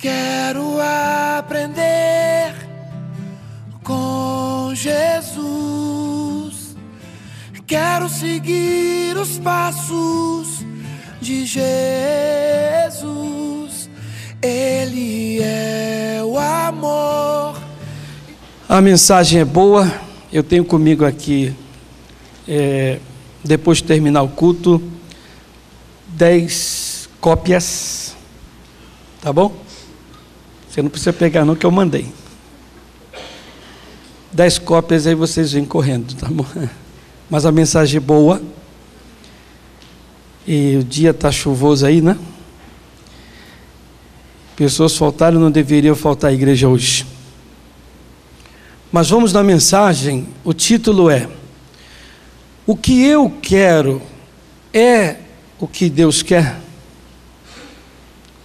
Quero aprender com Jesus. Quero seguir os passos de Jesus. Ele é o amor. A mensagem é boa. Eu tenho comigo aqui, depois de terminar o culto, 10 cópias. Tá bom? Você não precisa pegar não, que eu mandei. 10 cópias, aí vocês vêm correndo, tá bom? Mas a mensagem é boa. E o dia está chuvoso aí, né? Pessoas faltaram, não deveriam faltar à igreja hoje. Mas vamos na mensagem. O título é: o que eu quero é o que Deus quer?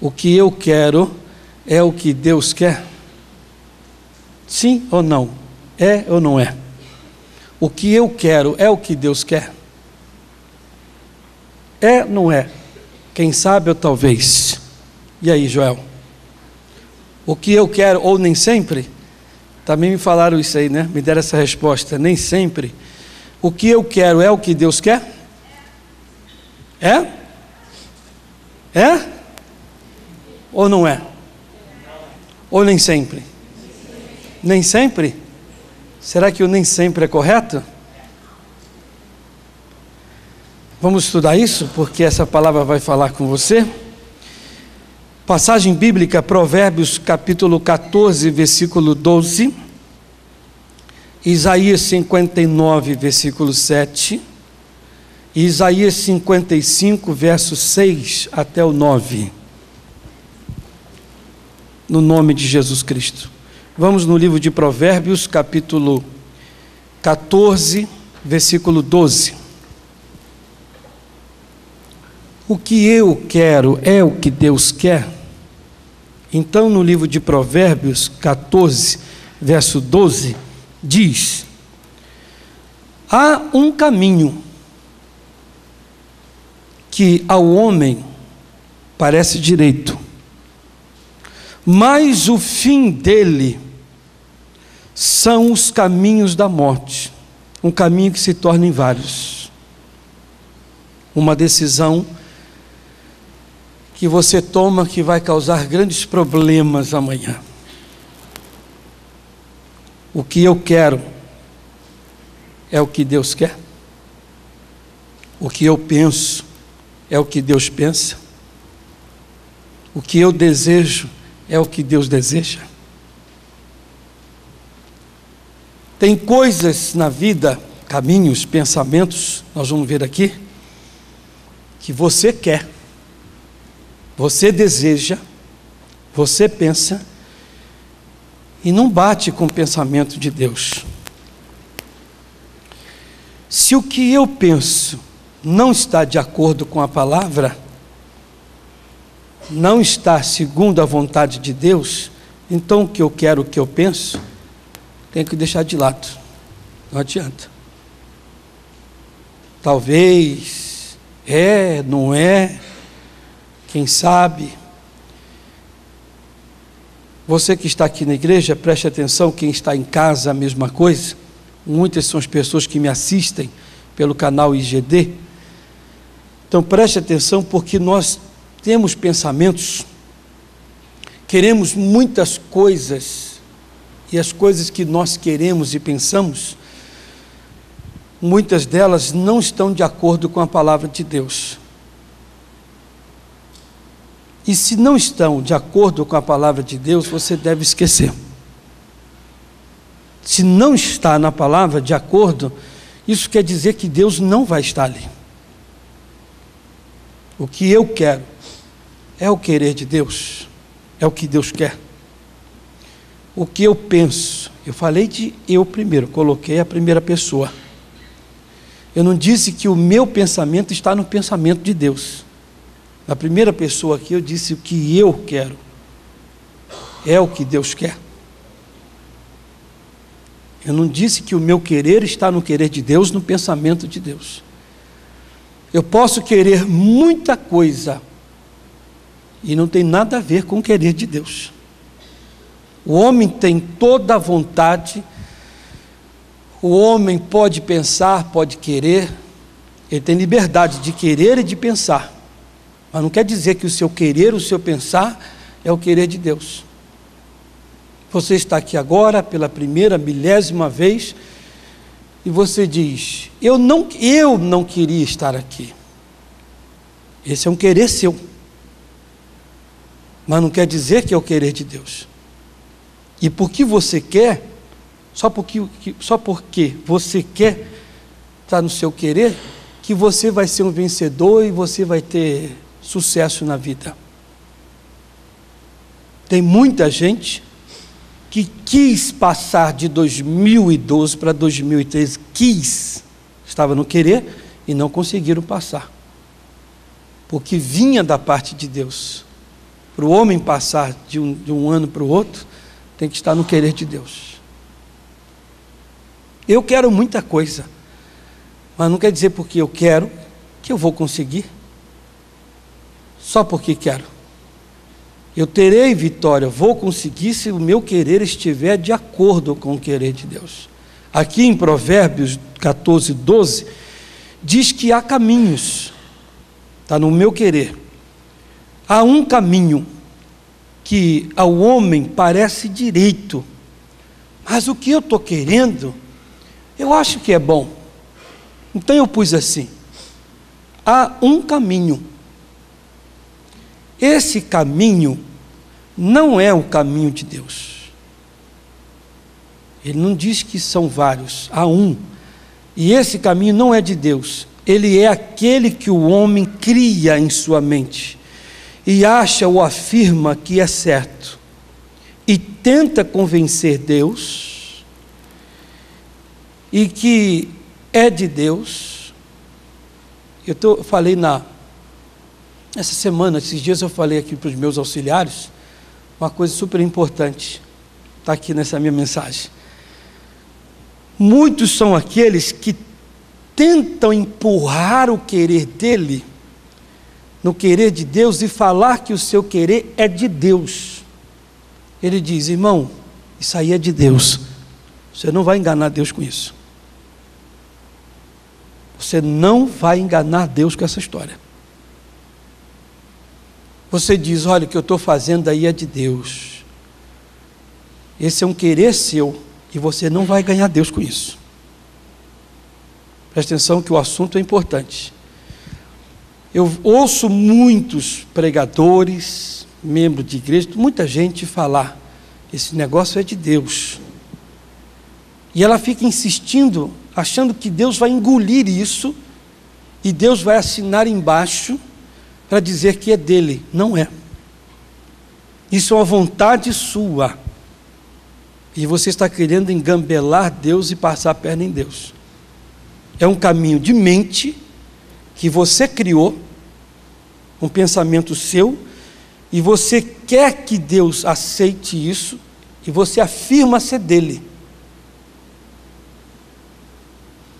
O que eu quero é o que Deus quer? Sim ou não? É ou não é? O que eu quero é o que Deus quer? É ou não é? Quem sabe ou talvez? E aí, Joel? O que eu quero ou nem sempre? Também me falaram isso aí, né? Me deram essa resposta. Nem sempre. O que eu quero é o que Deus quer? É? É? Ou não é? Ou nem sempre? Nem sempre? Será que o nem sempre é correto? Vamos estudar isso, porque essa palavra vai falar com você. Passagem bíblica, Provérbios capítulo 14, versículo 12. Isaías 59, versículo 7. E Isaías 55, verso 6 até o 9. No nome de Jesus Cristo. Vamos no livro de Provérbios, capítulo 14, versículo 12. O que eu quero é o que Deus quer? Então, no livro de Provérbios 14, verso 12, diz: há um caminho que ao homem parece direito, mas o fim dele são os caminhos da morte, um caminho que se torna em vários. Uma decisão que você toma que vai causar grandes problemas amanhã. O que eu quero é o que Deus quer? O que eu penso é o que Deus pensa? O que eu desejo é o que Deus deseja? Tem coisas na vida, caminhos, pensamentos, nós vamos ver aqui, que você quer, você deseja, você pensa, e não bate com o pensamento de Deus. Se o que eu penso não está de acordo com a palavra, não está segundo a vontade de Deus, então o que eu quero, o que eu penso, tenho que deixar de lado. Não adianta. Talvez, não é, quem sabe. Você que está aqui na igreja, preste atenção, quem está em casa, a mesma coisa. Muitas são as pessoas que me assistem pelo canal IGD. Então preste atenção, porque nós temos pensamentos, queremos muitas coisas, e as coisas que nós queremos e pensamos, muitas delas não estão de acordo com a palavra de Deus. E se não estão de acordo com a palavra de Deus, você deve esquecer. Se não está na palavra de acordo, isso quer dizer que Deus não vai estar ali. O que eu quero é o querer de Deus, é o que Deus quer. O que eu penso, eu falei de eu primeiro, coloquei a primeira pessoa. Eu não disse que o meu pensamento está no pensamento de Deus. Na primeira pessoa aqui eu disse o que eu quero é o que Deus quer. Eu não disse que o meu querer está no querer de Deus, no pensamento de Deus. Eu posso querer muita coisa e não tem nada a ver com o querer de Deus. O homem tem toda a vontade, o homem pode pensar, pode querer, ele tem liberdade de querer e de pensar, mas não quer dizer que o seu querer, o seu pensar é o querer de Deus. Você está aqui agora pela primeira, milésima vez, e você diz, eu não queria estar aqui. Esse é um querer seu, mas não quer dizer que é o querer de Deus. E porque você quer, só porque você quer estar no seu querer, que você vai ser um vencedor e você vai ter sucesso na vida. Tem muita gente que quis passar de 2012 para 2013, estava no querer e não conseguiram passar, porque vinha da parte de Deus. Para o homem passar de um ano para o outro, tem que estar no querer de Deus. Eu quero muita coisa, mas não quer dizer porque eu quero que eu vou conseguir, só porque quero. Eu terei vitória, vou conseguir se o meu querer estiver de acordo com o querer de Deus. Aqui em Provérbios 14, 12, diz que há caminhos, está no meu querer. Há um caminho que ao homem parece direito, mas o que eu estou querendo, eu acho que é bom. Então eu pus assim, há um caminho. Esse caminho não é o caminho de Deus. Ele não diz que são vários, há um. E esse caminho não é de Deus. Ele é aquele que o homem cria em sua mente e acha ou afirma que é certo e tenta convencer Deus e que é de Deus. Eu falei essa semana, esses dias eu falei aqui para os meus auxiliares uma coisa super importante, está aqui nessa minha mensagem. Muitos são aqueles que tentam empurrar o querer dele no querer de Deus e falar que o seu querer é de Deus. Ele diz, irmão, isso aí é de Deus, você não vai enganar Deus com isso. Você não vai enganar Deus com essa história. Você diz, olha, o que eu estou fazendo aí é de Deus. Esse é um querer seu e você não vai ganhar Deus com isso. Presta atenção que o assunto é importante. Eu ouço muitos pregadores, membros de igreja, muita gente falar, esse negócio é de Deus. E ela fica insistindo, achando que Deus vai engolir isso e Deus vai assinar embaixo para dizer que é dele. Não é. Isso é uma vontade sua. E você está querendo engambelar Deus e passar a perna em Deus. É um caminho de mente que você criou, um pensamento seu, e você quer que Deus aceite isso, e você afirma ser dele.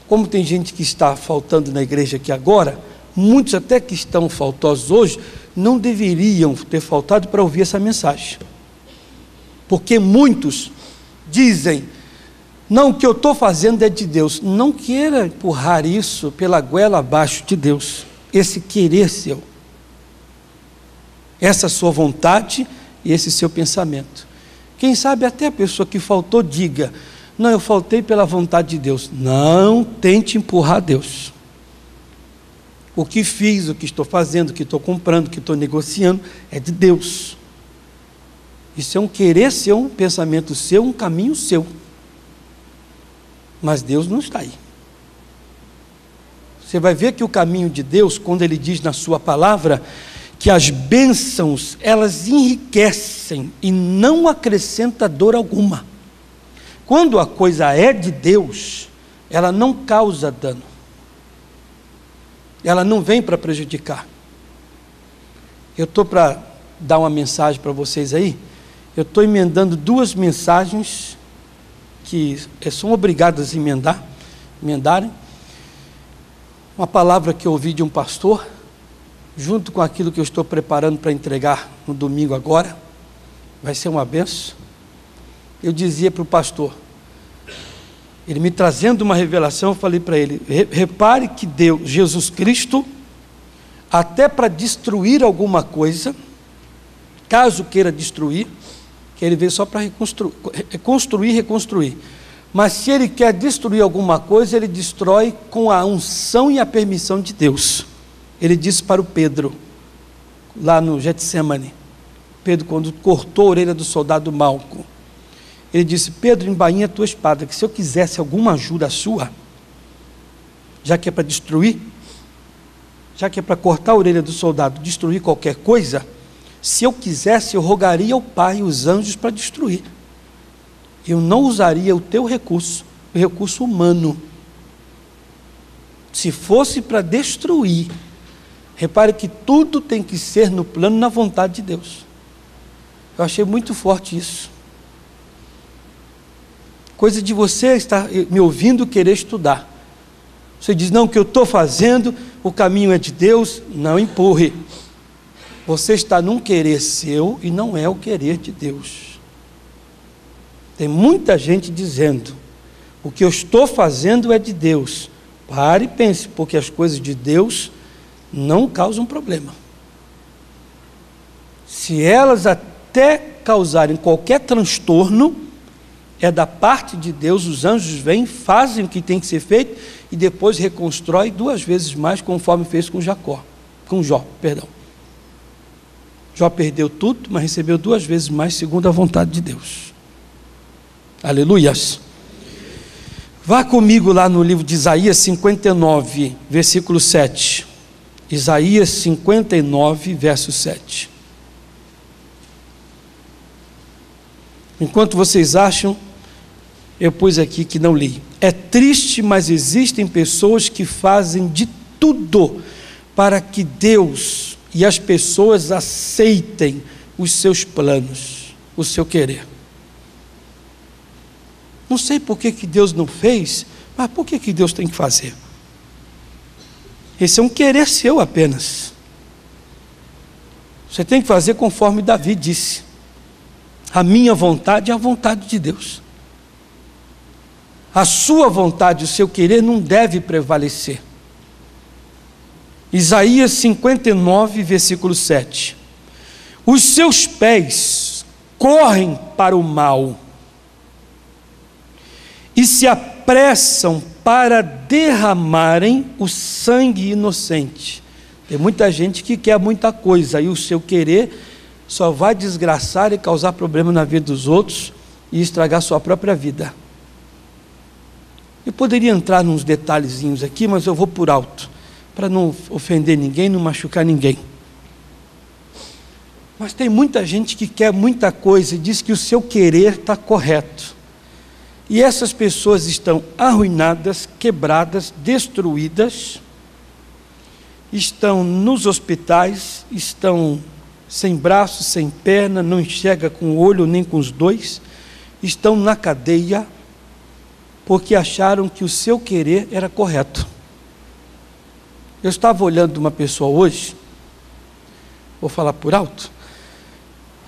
Como tem gente que está faltando na igreja aqui agora, muitos até que estão faltosos hoje, não deveriam ter faltado para ouvir essa mensagem. Porque muitos dizem, não, o que eu estou fazendo é de Deus. Não queira empurrar isso pela goela abaixo de Deus, esse querer seu, essa sua vontade e esse seu pensamento. Quem sabe até a pessoa que faltou diga, não, eu faltei pela vontade de Deus. Não tente empurrar Deus. O que fiz, o que estou fazendo, o que estou comprando, o que estou negociando, é de Deus. Isso é um querer seu, um pensamento seu, um caminho seu. Mas Deus não está aí. Você vai ver que o caminho de Deus, quando Ele diz na sua palavra, que as bênçãos, elas enriquecem e não acrescenta dor alguma. Quando a coisa é de Deus, ela não causa dano. Ela não vem para prejudicar. Eu estou para dar uma mensagem para vocês aí. Eu estou emendando duas mensagens que são obrigadas a emendarem. Uma palavra que eu ouvi de um pastor, junto com aquilo que eu estou preparando para entregar no domingo agora, vai ser uma benção. Eu dizia para o pastor, ele me trazendo uma revelação, eu falei para ele, repare que Deus, Jesus Cristo, até para destruir alguma coisa, caso queira destruir, que ele veio só para construir, reconstruir, mas se ele quer destruir alguma coisa, ele destrói com a unção e a permissão de Deus. Ele disse para o Pedro, lá no Getsemane, Pedro, quando cortou a orelha do soldado Malco, ele disse, Pedro, embainha a tua espada, que se eu quisesse alguma ajuda sua, já que é para destruir, já que é para cortar a orelha do soldado, destruir qualquer coisa, se eu quisesse, eu rogaria ao Pai e os anjos para destruir. Eu não usaria o teu recurso, o recurso humano. Se fosse para destruir, repare que tudo tem que ser no plano, na vontade de Deus. Eu achei muito forte isso. Coisa de você estar me ouvindo querer estudar. Você diz, não, o que eu estou fazendo, o caminho é de Deus, não empurre. Você está num querer seu e não é o querer de Deus. Tem muita gente dizendo, o que eu estou fazendo é de Deus. Pare e pense, porque as coisas de Deus não causam problema. Se elas até causarem qualquer transtorno, é da parte de Deus, os anjos vêm, fazem o que tem que ser feito e depois reconstrói 2 vezes mais, conforme fez com Jó. Jó perdeu tudo, mas recebeu 2 vezes mais, segundo a vontade de Deus. Aleluias. Vá comigo lá no livro de Isaías 59, versículo 7. Isaías 59, verso 7. Enquanto vocês acham, eu pus aqui que não li. É triste, mas existem pessoas que fazem de tudo para que Deus e as pessoas aceitem os seus planos, o seu querer. Não sei por que Deus não fez, mas por que Deus tem que fazer? Esse é um querer seu apenas. Você tem que fazer conforme Davi disse. A minha vontade é a vontade de Deus. A sua vontade, o seu querer não deve prevalecer. Isaías 59, versículo 7. Os seus pés correm para o mal e se apressam para derramarem o sangue inocente. Tem muita gente que quer muita coisa e o seu querer só vai desgraçar e causar problema na vida dos outros e estragar sua própria vida. Eu poderia entrar nos detalhezinhos aqui, mas eu vou por alto, para não ofender ninguém, não machucar ninguém. Mas tem muita gente que quer muita coisa e diz que o seu querer está correto. E essas pessoas estão arruinadas, quebradas, destruídas, estão nos hospitais, estão sem braço, sem perna, não enxerga com o olho nem com os dois, estão na cadeia, porque acharam que o seu querer era correto. Eu estava olhando uma pessoa hoje, vou falar por alto,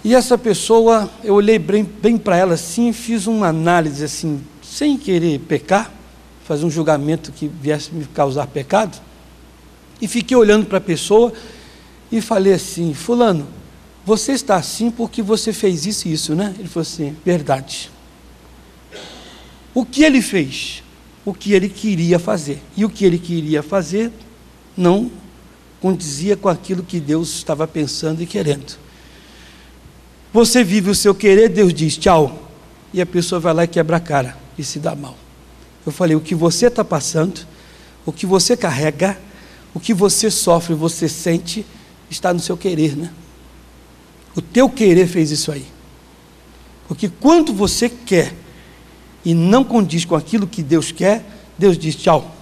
e essa pessoa, eu olhei bem para ela assim, fiz uma análise assim, sem querer pecar, fazer um julgamento que viesse me causar pecado, e fiquei olhando para a pessoa e falei assim, fulano, você está assim porque você fez isso e isso, né? Ele falou assim, verdade. O que ele fez? O que ele queria fazer. E o que ele queria fazer não condizia com aquilo que Deus estava pensando e querendo. Você vive o seu querer, Deus diz tchau, e a pessoa vai lá e quebra a cara e se dá mal. Eu falei, o que você está passando, o que você carrega, o que você sofre, você sente, está no seu querer, né? O teu querer fez isso aí. Porque quando você quer e não condiz com aquilo que Deus quer, Deus diz tchau,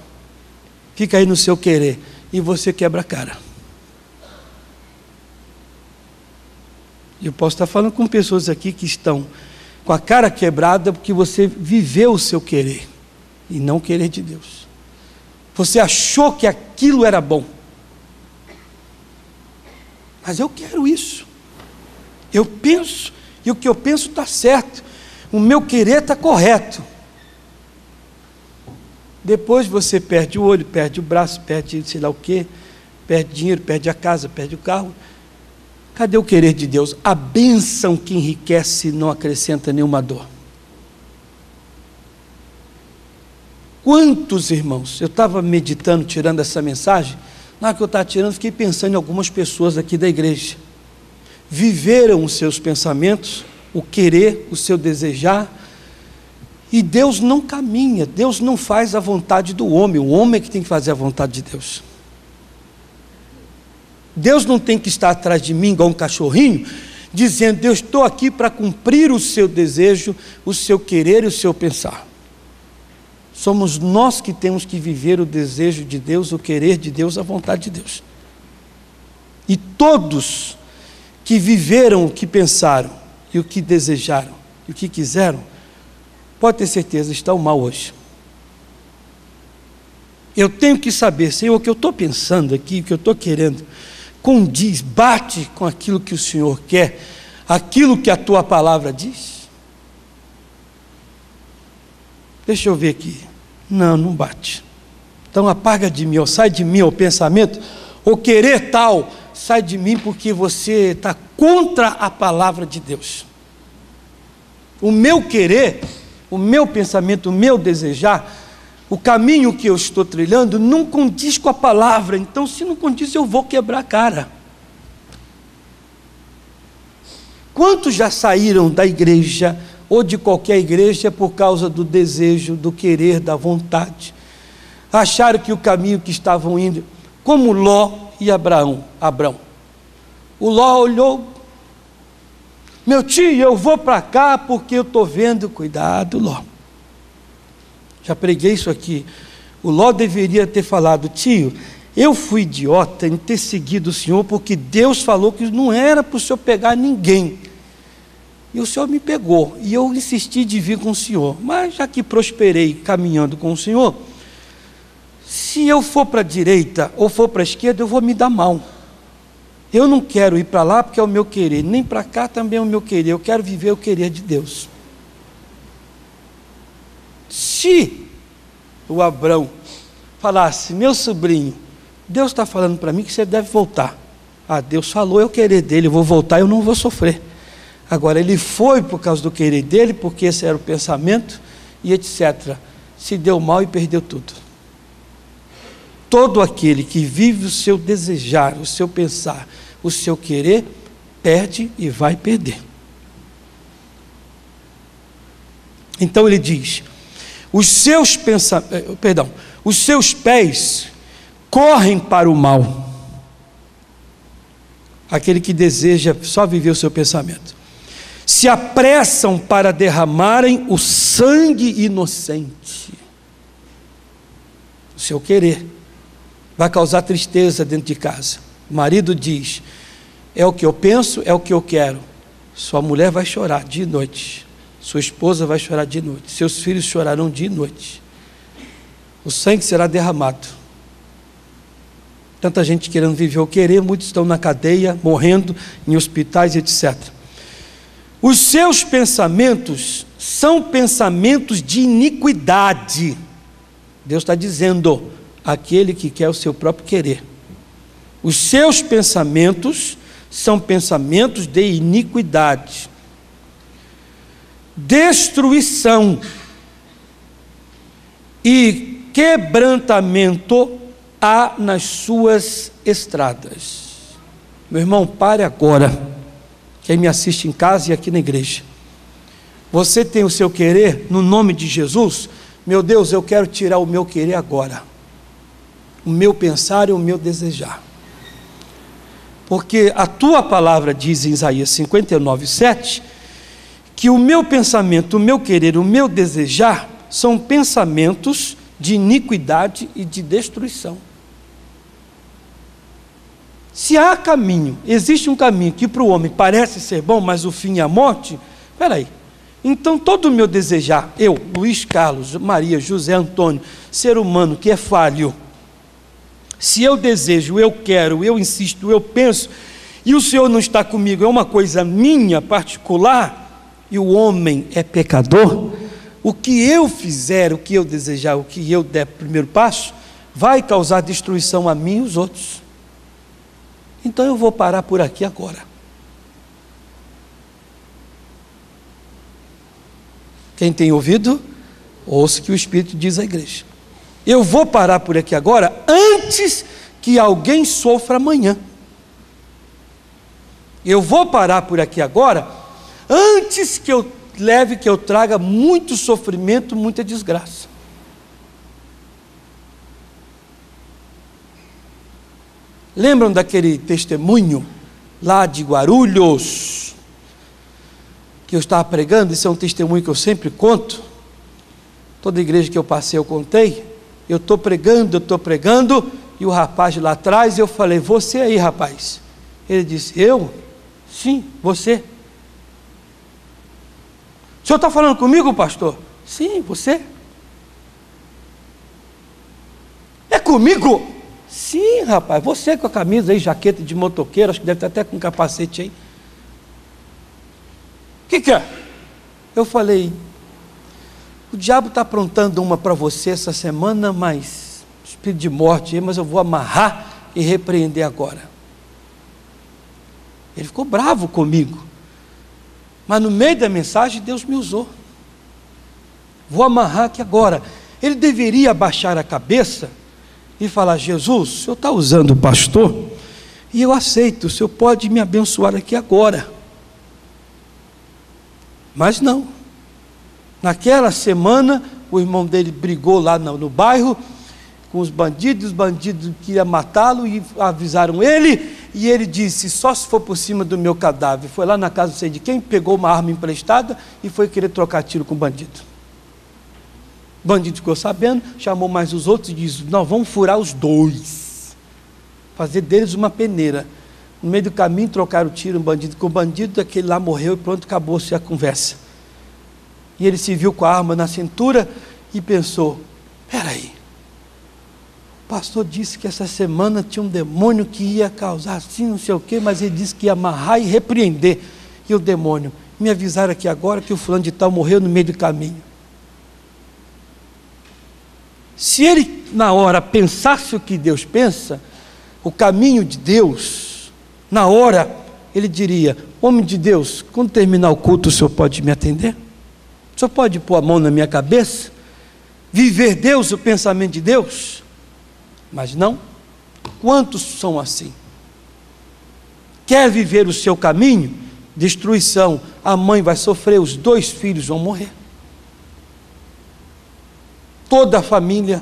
fica aí no seu querer, e você quebra a cara. Eu posso estar falando com pessoas aqui que estão com a cara quebrada porque você viveu o seu querer e não o querer de Deus. Você achou que aquilo era bom. Mas eu quero isso. Eu penso, e o que eu penso está certo. O meu querer está correto. Depois você perde o olho, perde o braço, perde sei lá o quê, perde dinheiro, perde a casa, perde o carro. Cadê o querer de Deus? A bênção que enriquece não acrescenta nenhuma dor. Quantos irmãos, eu estava meditando, tirando essa mensagem, na hora que eu estava tirando, fiquei pensando em algumas pessoas aqui da igreja. Viveram os seus pensamentos, o querer, o seu desejar, e Deus não caminha, Deus não faz a vontade do homem, o homem é que tem que fazer a vontade de Deus. Deus não tem que estar atrás de mim igual um cachorrinho, dizendo, Deus, estou aqui para cumprir o seu desejo, o seu querer e o seu pensar. Somos nós que temos que viver o desejo de Deus, o querer de Deus, a vontade de Deus. E todos que viveram o que pensaram, e o que desejaram, e o que quiseram, pode ter certeza, estão mal hoje. Eu tenho que saber, Senhor, o que eu estou pensando aqui, o que eu estou querendo, condiz, bate com aquilo que o Senhor quer, aquilo que a tua palavra diz? Deixa eu ver aqui. Não, não bate. Então apaga de mim, ou sai de mim o pensamento, o querer tal, sai de mim porque você está contra a palavra de Deus. O meu querer, o meu pensamento, o meu desejar, o caminho que eu estou trilhando não condiz com a palavra. Então, se não condiz, eu vou quebrar a cara. Quantos já saíram da igreja ou de qualquer igreja por causa do desejo, do querer, da vontade? Acharam que o caminho que estavam indo, como Ló e Abraão. O Ló olhou, meu tio, eu vou para cá porque eu estou vendo, cuidado, Ló. Já preguei isso aqui. O Ló deveria ter falado, tio, eu fui idiota em ter seguido o senhor, porque Deus falou que não era para o senhor pegar ninguém. E o senhor me pegou, e eu insisti de vir com o senhor. Mas já que prosperei caminhando com o senhor, se eu for para a direita ou for para a esquerda, eu vou me dar mal. Eu não quero ir para lá porque é o meu querer, nem para cá também é o meu querer. Eu quero viver o querer de Deus. Se o Abrão falasse, meu sobrinho, Deus está falando para mim que você deve voltar. Ah, Deus falou, é o querer dele, eu vou voltar, eu não vou sofrer. Agora, ele foi por causa do querer dele, porque esse era o pensamento, e etc. Se deu mal e perdeu tudo. Todo aquele que vive o seu desejar, o seu pensar, o seu querer, perde e vai perder. Então ele diz, os seus pés correm para o mal. Aquele que deseja só viver o seu pensamento. Se apressam para derramarem o sangue inocente. O seu querer vai causar tristeza dentro de casa. O marido diz, é o que eu penso, é o que eu quero. Sua mulher vai chorar dia e noite. Sua esposa vai chorar dia e noite. Seus filhos chorarão dia e noite. O sangue será derramado. Tanta gente querendo viver o querer, muitos estão na cadeia, morrendo, em hospitais, etc. Os seus pensamentos são pensamentos de iniquidade. Deus está dizendo, aquele que quer o seu próprio querer. Os seus pensamentos são pensamentos de iniquidade. Destruição e quebrantamento há nas suas estradas. Meu irmão, pare agora. Quem me assiste em casa e aqui na igreja. Você tem o seu querer no nome de Jesus? Meu Deus, eu quero tirar o meu querer agora. O meu pensar e o meu desejar. Porque a tua palavra diz em Isaías 59:7 que o meu pensamento, o meu querer, o meu desejar são pensamentos de iniquidade e de destruição. Se há caminho, existe um caminho que para o homem parece ser bom, mas o fim é a morte, espera aí. Então todo o meu desejar, eu, Luiz Carlos, Maria, José Antônio, ser humano que é falho, se eu desejo, eu quero, eu insisto, eu penso, e o Senhor não está comigo, é uma coisa minha, particular, e o homem é pecador, o que eu fizer, o que eu desejar, o que eu der primeiro passo, vai causar destruição a mim e os outros. Então eu vou parar por aqui agora. Quem tem ouvido, ouça o que o Espírito diz à igreja. Eu vou parar por aqui agora, antes que alguém sofra amanhã. Eu vou parar por aqui agora, antes que eu traga muito sofrimento, muita desgraça. Lembram daquele testemunho lá de Guarulhos, que eu estava pregando? Esse é um testemunho que eu sempre conto. Toda igreja que eu passei eu contei. Eu estou pregando, e o rapaz lá atrás, eu falei: você aí, rapaz? Ele disse: eu? Sim, você. O senhor está falando comigo, pastor? Sim, você. É comigo? Sim, rapaz, você com a camisa aí, jaqueta de motoqueiro, acho que deve estar até com capacete aí. O que é? Eu falei: o diabo está aprontando uma para você essa semana, mas espírito de morte aí, mas eu vou amarrar e repreender agora. Ele ficou bravo comigo, mas no meio da mensagem Deus me usou. Vou amarrar aqui agora. Ele deveria abaixar a cabeça e falar: Jesus, o senhor está usando o pastor, e eu aceito, o senhor pode me abençoar aqui agora. Mas não. Naquela semana, o irmão dele brigou lá no bairro com os bandidos queriam matá-lo e avisaram ele, e ele disse: só se for por cima do meu cadáver. Foi lá na casa não sei de quem, pegou uma arma emprestada e foi querer trocar tiro com o bandido. O bandido ficou sabendo, chamou mais os outros e disse: nós vamos furar os dois, fazer deles uma peneira. No meio do caminho trocaram o tiro, um bandido com o bandido, aquele lá morreu e pronto, acabou-se a conversa. E ele se viu com a arma na cintura e pensou: peraí, o pastor disse que essa semana tinha um demônio que ia causar assim, não sei o quê, mas ele disse que ia amarrar e repreender. E o demônio: me avisaram aqui agora que o fulano de tal morreu no meio do caminho. Se ele na hora pensasse o que Deus pensa, o caminho de Deus, na hora ele diria: homem de Deus, quando terminar o culto o senhor pode me atender? O senhor pode pôr a mão na minha cabeça? Viver Deus, o pensamento de Deus? Mas não. Quantos são assim? Quer viver o seu caminho? Destruição. A mãe vai sofrer, os 2 filhos vão morrer. Toda a família,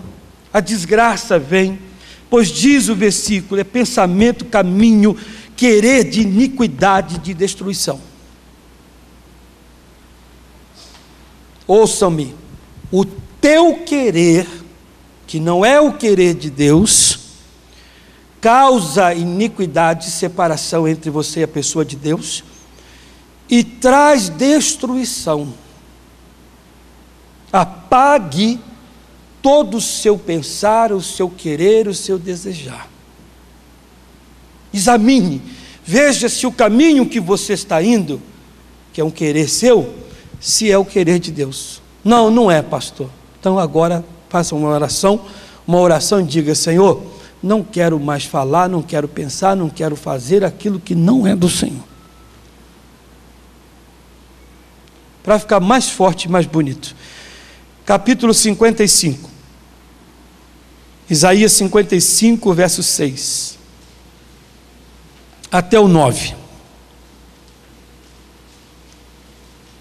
a desgraça vem, pois diz o versículo: é pensamento, caminho, querer de iniquidade, de destruição. Ouçam-me, o teu querer, que não é o querer de Deus, causa iniquidade, separação entre você e a pessoa de Deus, e traz destruição. Apague todo o seu pensar, o seu querer, o seu desejar. Examine, veja se o caminho que você está indo, que é um querer seu, se é o querer de Deus. Não, não é, pastor. Então agora faça uma oração e diga: Senhor, não quero mais falar, não quero pensar, não quero fazer aquilo que não é do Senhor. Para ficar mais forte e mais bonito. Capítulo 55. Isaías 55, verso 6. Até o 9.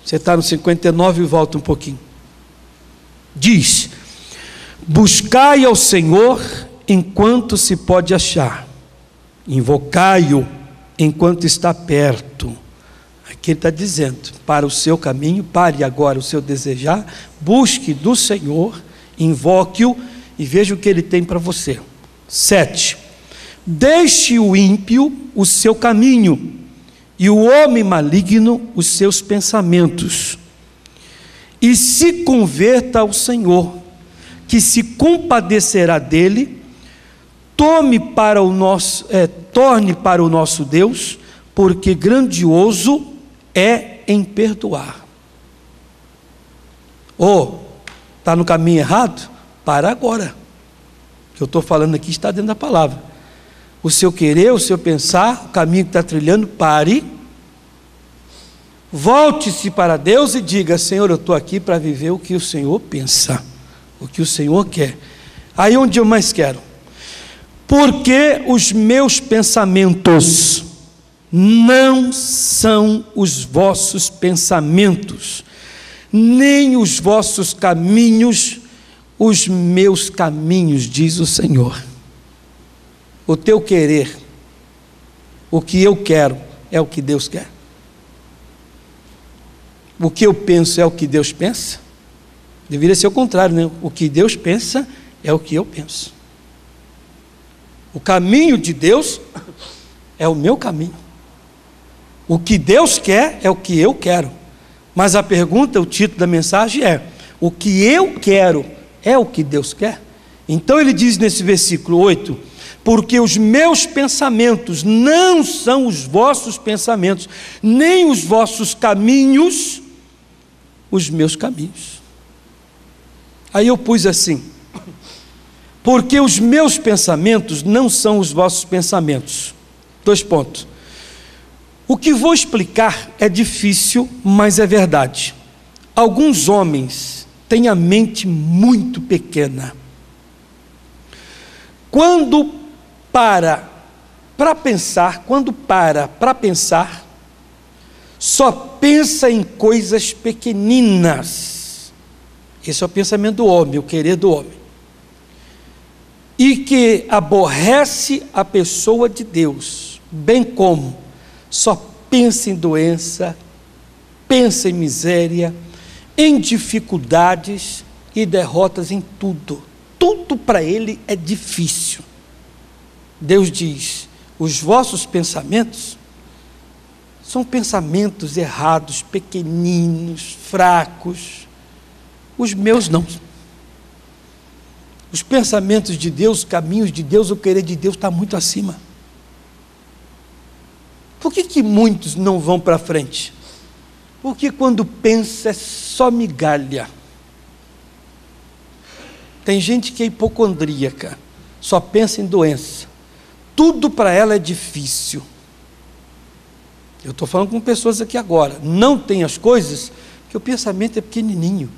Você está no 59 e volta um pouquinho. Diz: buscai ao Senhor enquanto se pode achar, invocai-o enquanto está perto. Aqui ele está dizendo: para o seu caminho, pare agora o seu desejar, busque do Senhor, invoque-o e veja o que ele tem para você. 7. Deixe o ímpio o seu caminho, e o homem maligno os seus pensamentos, e se converta ao Senhor, que se compadecerá dele. Torne para o nosso Deus porque grandioso é em perdoar. Está no caminho errado? Para agora. O que eu estou falando aqui está dentro da palavra. O seu querer, o seu pensar, o caminho que está trilhando, pare. Volte-se para Deus e diga: Senhor, eu estou aqui para viver o que o Senhor pensa, o que o Senhor quer. Aí onde eu mais quero. Porque os meus pensamentos não são os vossos pensamentos, nem os vossos caminhos, os meus caminhos, diz o Senhor. O teu querer, o que eu quero, é o que Deus quer. O que eu penso é o que Deus pensa. Deveria ser o contrário, né? O que Deus pensa é o que eu penso. O caminho de Deus é o meu caminho. O que Deus quer é o que eu quero. Mas a pergunta, o título da mensagem é: o que eu quero é o que Deus quer? Então ele diz nesse versículo 8: porque os meus pensamentos não são os vossos pensamentos, nem os vossos caminhos, os meus caminhos. Aí eu pus assim: porque os meus pensamentos não são os vossos pensamentos. 2 pontos. O que vou explicar é difícil, mas é verdade. Alguns homens têm a mente muito pequena. Quando para pensar, só pensa em coisas pequeninas. Esse é o pensamento do homem, o querer do homem. E que aborrece a pessoa de Deus, bem como só pensa em doença, pensa em miséria, em dificuldades e derrotas em tudo. Tudo para ele é difícil. Deus diz: os vossos pensamentos são pensamentos errados, pequeninos, fracos. Os meus não. Os pensamentos de Deus, os caminhos de Deus, o querer de Deus está muito acima. Por que muitos não vão para frente? Porque quando pensa é só migalha. Tem gente que é hipocondríaca, só pensa em doença. Tudo para ela é difícil. Eu estou falando com pessoas aqui agora. Não tem as coisas, porque o pensamento é pequenininho.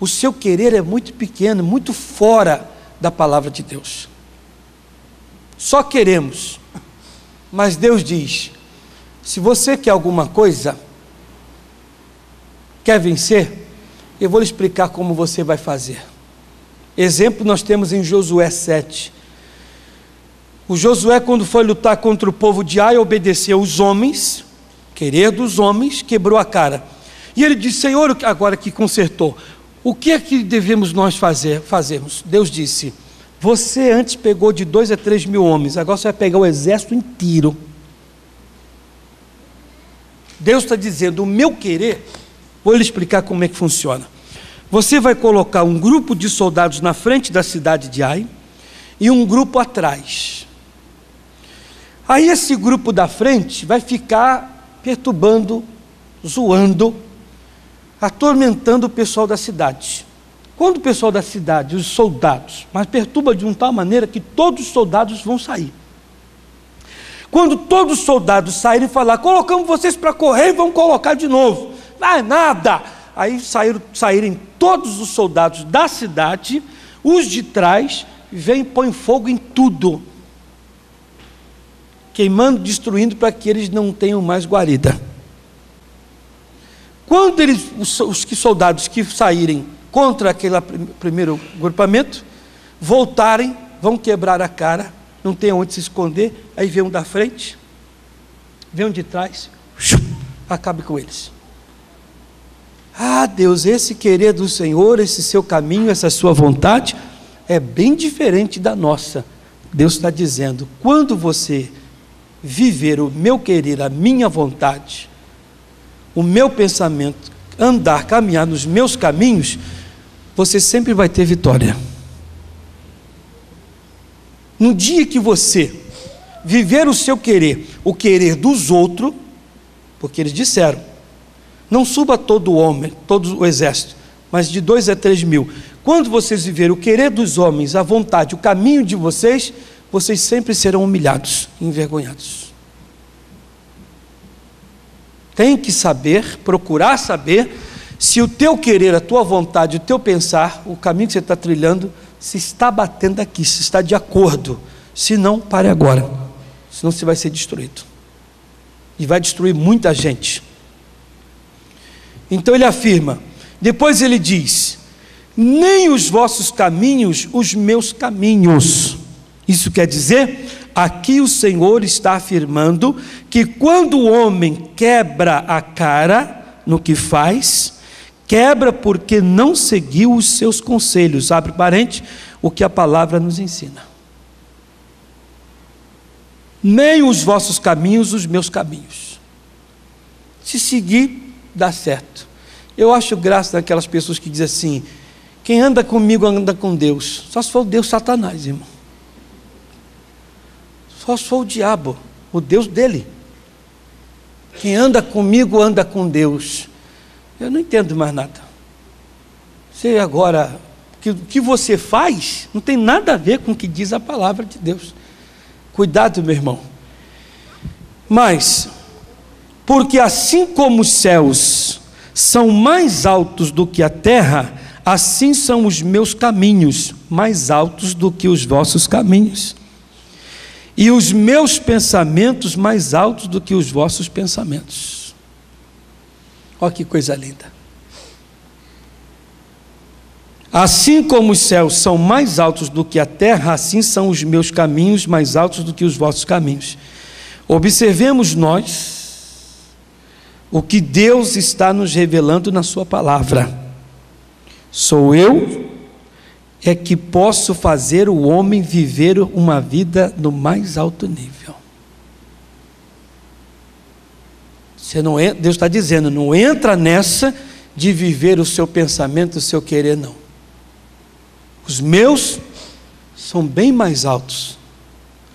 O seu querer é muito pequeno, muito fora da palavra de Deus. Só queremos. Mas Deus diz: se você quer alguma coisa, quer vencer, eu vou lhe explicar como você vai fazer. Exemplo nós temos em Josué 7. O Josué, quando foi lutar contra o povo de Ai, obedeceu os homens, querer dos homens, quebrou a cara. E ele disse: Senhor, agora que consertou, o que é que devemos nós fazermos? Deus disse: você antes pegou de 2 a 3 mil homens, agora você vai pegar o exército inteiro. Deus está dizendo: o meu querer, vou lhe explicar como é que funciona. Você vai colocar um grupo de soldados na frente da cidade de Ai e um grupo atrás. Aí esse grupo da frente vai ficar perturbando, zoando, atormentando o pessoal da cidade. Quando o pessoal da cidade, os soldados, mas perturba de uma tal maneira que todos os soldados vão sair. Quando todos os soldados saírem e falar: colocamos vocês para correr e vamos colocar de novo. Vai nada. Aí saírem todos os soldados da cidade, os de trás, vêm e põem fogo em tudo, queimando, destruindo, para que eles não tenham mais guarida. Quando os soldados que saírem contra aquele primeiro agrupamento, voltarem, vão quebrar a cara, não tem onde se esconder, aí vem um da frente, vem um de trás, acabe com eles. Ah, Deus, esse querer do Senhor, esse seu caminho, essa sua vontade, é bem diferente da nossa. Deus está dizendo: quando você viver o meu querer, a minha vontade, o meu pensamento, andar, caminhar nos meus caminhos, você sempre vai ter vitória. No dia que você viver o seu querer, o querer dos outros, porque eles disseram, não suba todo o homem, todo o exército, mas de 2 a 3 mil. Quando vocês viverem o querer dos homens, a vontade, o caminho de vocês, vocês sempre serão humilhados, envergonhados. Tem que saber, procurar saber, se o teu querer, a tua vontade, o teu pensar, o caminho que você está trilhando, se está batendo aqui, se está de acordo. Se não, pare agora, senão você vai ser destruído. E vai destruir muita gente. Então ele afirma, depois ele diz, nem os vossos caminhos, os meus caminhos. Isso quer dizer, aqui o Senhor está afirmando que quando o homem quebra a cara no que faz, quebra porque não seguiu os seus conselhos, abre parênteses, o que a palavra nos ensina. Nem os vossos caminhos, os meus caminhos. Se seguir, dá certo. Eu acho graça daquelas pessoas que dizem assim, quem anda comigo anda com Deus. Só se for o Deus Satanás, irmão. Só se for o diabo, o Deus dele. Quem anda comigo anda com Deus. Eu não entendo mais nada. Você agora, o que você faz não tem nada a ver com o que diz a palavra de Deus. Cuidado, meu irmão. Mas, porque assim como os céus são mais altos do que a terra, assim são os meus caminhos mais altos do que os vossos caminhos, e os meus pensamentos mais altos do que os vossos pensamentos. Olha que coisa linda. Assim como os céus são mais altos do que a terra, assim são os meus caminhos mais altos do que os vossos caminhos. Observemos nós o que Deus está nos revelando na sua palavra. Sou eu é que posso fazer o homem viver uma vida no mais alto nível. Você não entra, Deus está dizendo, não entra nessa de viver o seu pensamento, o seu querer, não. Os meus são bem mais altos.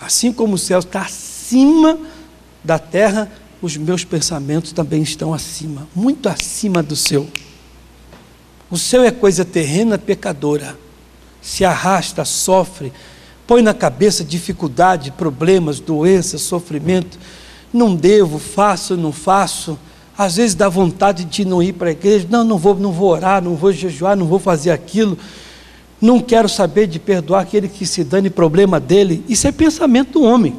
Assim como o céu está acima da terra, os meus pensamentos também estão acima, muito acima do seu. O seu é coisa terrena, pecadora. Se arrasta, sofre, põe na cabeça dificuldade, problemas, doenças, sofrimento. Não devo, faço, não faço. Às vezes dá vontade de não ir para a igreja. Não vou orar, não vou jejuar, não vou fazer aquilo. Não quero saber de perdoar aquele que se dane problema dele. Isso é pensamento do homem.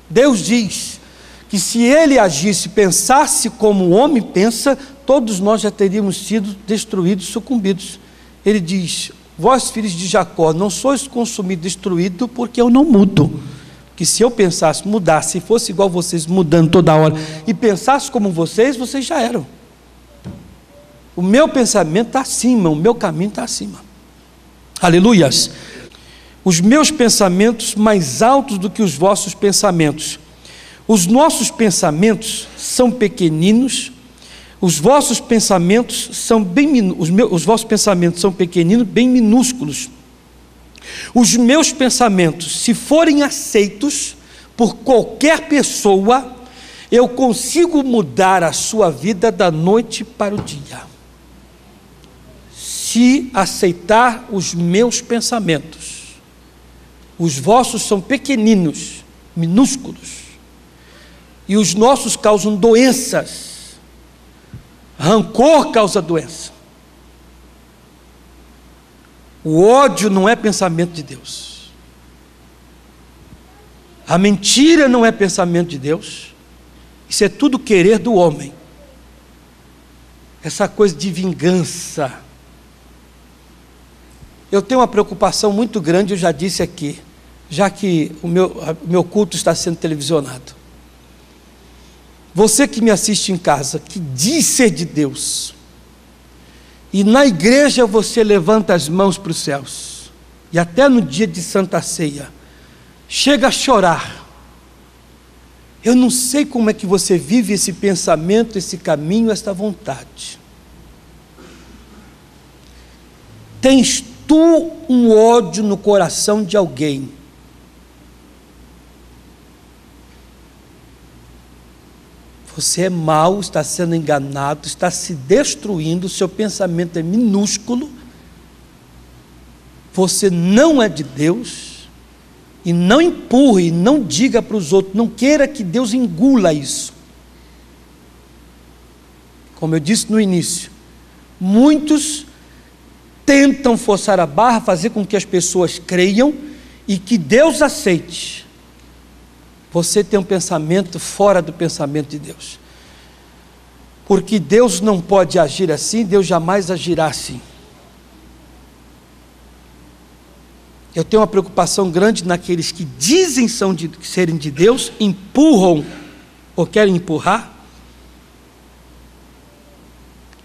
Deus diz que se ele agisse, pensasse como o homem pensa, todos nós já teríamos sido destruídos, sucumbidos. Ele diz, vós filhos de Jacó, não sois consumidos, destruídos, porque eu não mudo. Que se eu pensasse, mudasse, se fosse igual vocês, mudando toda hora, e pensasse como vocês, vocês já eram. O meu pensamento está acima, o meu caminho está acima. Aleluias. Os meus pensamentos mais altos do que os vossos pensamentos. Os nossos pensamentos são pequeninos, os vossos pensamentos são os vossos pensamentos são pequeninos, bem minúsculos. Os meus pensamentos, se forem aceitos por qualquer pessoa, eu consigo mudar a sua vida da noite para o dia. Se aceitar os meus pensamentos, os vossos são pequeninos, minúsculos, e os nossos causam doenças. Rancor causa doença. O ódio não é pensamento de Deus. A mentira não é pensamento de Deus. Isso é tudo querer do homem. Essa coisa de vingança. Eu tenho uma preocupação muito grande, eu já disse aqui, já que o meu culto está sendo televisionado. Você que me assiste em casa, que diz ser de Deus, e na igreja você levanta as mãos para os céus, e até no dia de Santa Ceia, chega a chorar. Eu não sei como é que você vive esse pensamento, esse caminho, esta vontade. Tens tu um ódio no coração de alguém, Você é mau, está sendo enganado, está se destruindo, seu pensamento é minúsculo, você não é de Deus, e não empurre, não diga para os outros, não queira que Deus engula isso. Como eu disse no início, muitos tentam forçar a barra, fazer com que as pessoas creiam e que Deus aceite. Você tem um pensamento fora do pensamento de Deus, porque Deus não pode agir assim, Deus jamais agirá assim. Eu tenho uma preocupação grande naqueles que dizem serem de Deus, empurram ou querem empurrar,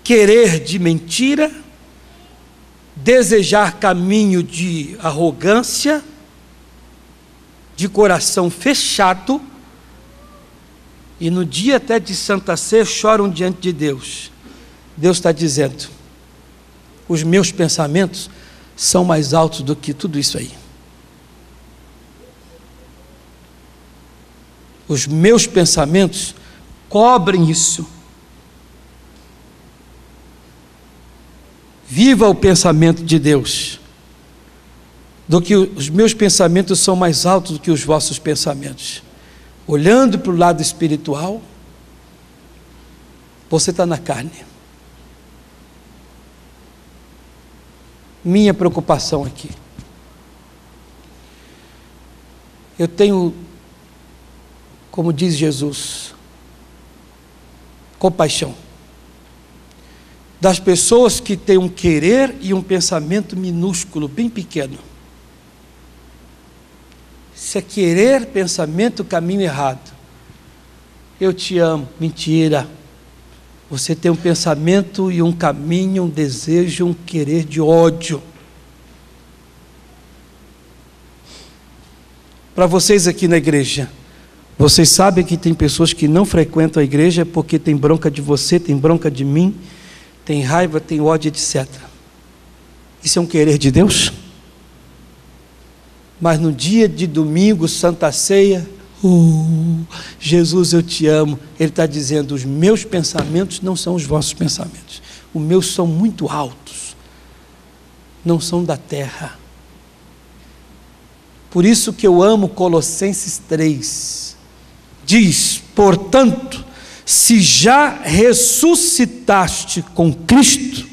querer de mentira, desejar caminho de arrogância, de coração fechado, e no dia até de Santa Ceia choram diante de Deus. Deus está dizendo: os meus pensamentos são mais altos do que tudo isso aí. Os meus pensamentos cobrem isso. Viva o pensamento de Deus, do que os meus pensamentos são mais altos do que os vossos pensamentos. Olhando para o lado espiritual, você está na carne. Minha preocupação aqui, eu tenho, como diz Jesus, compaixão das pessoas que têm um querer e um pensamento minúsculo, bem pequeno. Se é querer, pensamento, caminho errado. Eu te amo, mentira. Você tem um pensamento e um caminho, um desejo, um querer de ódio. Para vocês aqui na igreja, vocês sabem que tem pessoas que não frequentam a igreja porque tem bronca de você, tem bronca de mim, tem raiva, tem ódio, etc. Isso é um querer de Deus? Mas no dia de domingo, Santa Ceia, Jesus, eu te amo. Ele está dizendo: os meus pensamentos não são os vossos pensamentos. Os meus são muito altos, não são da terra. Por isso que eu amo Colossenses 3. Diz: portanto, se já ressuscitaste com Cristo,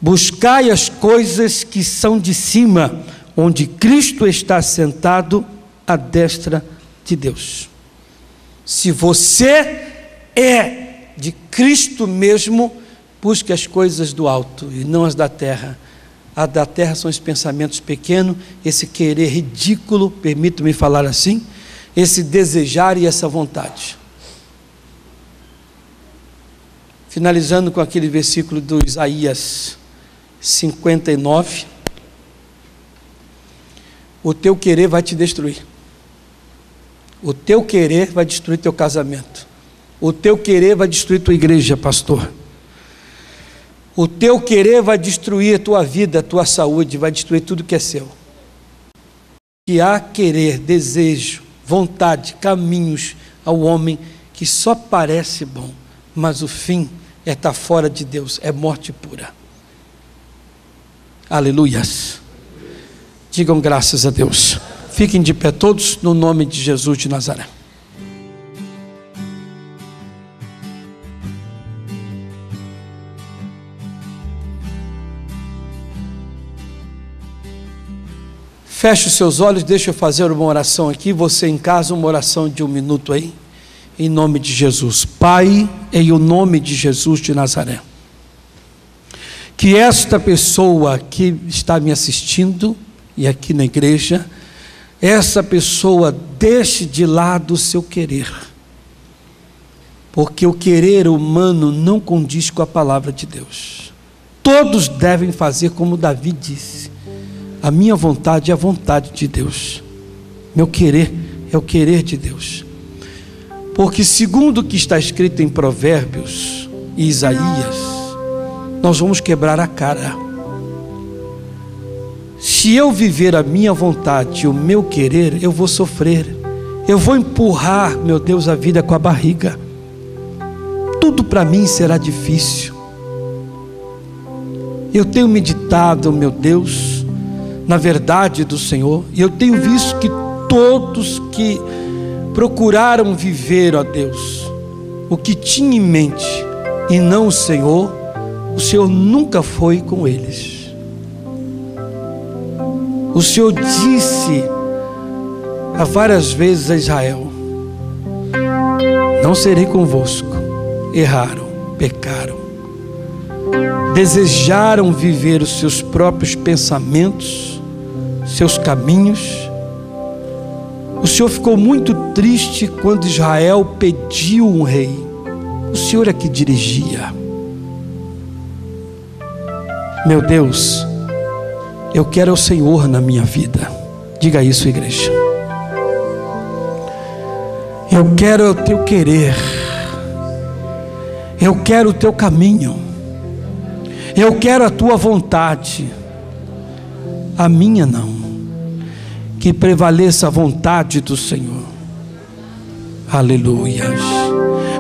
buscai as coisas que são de cima, onde Cristo está sentado à destra de Deus. Se você é de Cristo mesmo, busque as coisas do alto e não as da terra. A da terra são os pensamentos pequenos, esse querer ridículo, permito-me falar assim, esse desejar e essa vontade. Finalizando com aquele versículo do Isaías 59, o teu querer vai te destruir. O teu querer vai destruir teu casamento. O teu querer vai destruir tua igreja, pastor. O teu querer vai destruir a tua vida, a tua saúde, vai destruir tudo que é seu. Que há querer, desejo, vontade, caminhos ao homem que só parece bom, mas o fim é estar fora de Deus, é morte pura. Aleluias. Digam graças a Deus. Fiquem de pé todos no nome de Jesus de Nazaré. Feche os seus olhos, deixa eu fazer uma oração aqui, você em casa, uma oração de 1 minuto aí, em nome de Jesus. Pai, em o nome de Jesus de Nazaré, que esta pessoa que está me assistindo, e aqui na igreja, essa pessoa deixe de lado o seu querer, porque o querer humano não condiz com a palavra de Deus. Todos devem fazer como Davi disse: a minha vontade é a vontade de Deus, meu querer é o querer de Deus, porque segundo o que está escrito em Provérbios e Isaías, nós vamos quebrar a cara. Se eu viver a minha vontade, o meu querer, eu vou sofrer, eu vou empurrar, meu Deus, a vida com a barriga. tudo para mim será difícil. Eu tenho meditado, meu Deus, na verdade do Senhor, e eu tenho visto que todos que procuraram viver, ó Deus, o que tinha em mente e não o Senhor nunca foi com eles. O Senhor disse há várias vezes a Israel: não serei convosco. Erraram, pecaram, desejaram viver os seus próprios pensamentos, seus caminhos. O Senhor ficou muito triste quando Israel pediu um rei. O Senhor é que dirigia. Meu Deus, eu quero o Senhor na minha vida. Diga isso, igreja. Eu quero o teu querer. Eu quero o teu caminho. Eu quero a tua vontade. A minha não. Que prevaleça a vontade do Senhor. Aleluia.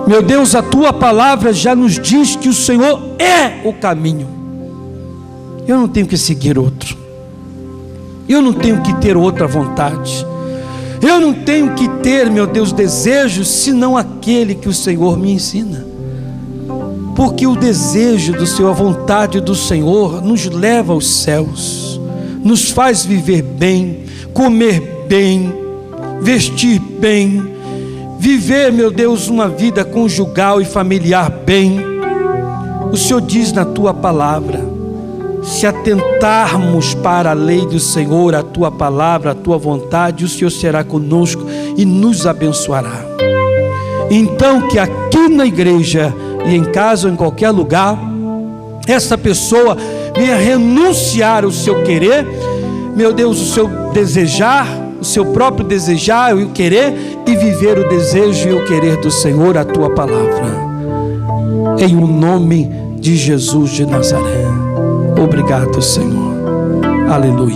Meu Deus, a tua palavra já nos diz que o Senhor é o caminho. Eu não tenho que seguir outro. Eu não tenho que ter outra vontade. Eu não tenho que ter, meu Deus, desejos, senão aquele que o Senhor me ensina. Porque o desejo do Senhor, a vontade do Senhor, nos leva aos céus, nos faz viver bem, comer bem, vestir bem, viver, meu Deus, uma vida conjugal e familiar bem. O Senhor diz na tua palavra: se atentarmos para a lei do Senhor, a tua palavra, a tua vontade, o Senhor será conosco e nos abençoará. Então, que aqui na igreja e em casa ou em qualquer lugar, essa pessoa venha renunciar o seu querer, meu Deus, o seu desejar, o seu próprio desejar e o querer, e viver o desejo e o querer do Senhor, a tua palavra. Em o nome de Jesus de Nazaré. Obrigado, Senhor. Aleluia.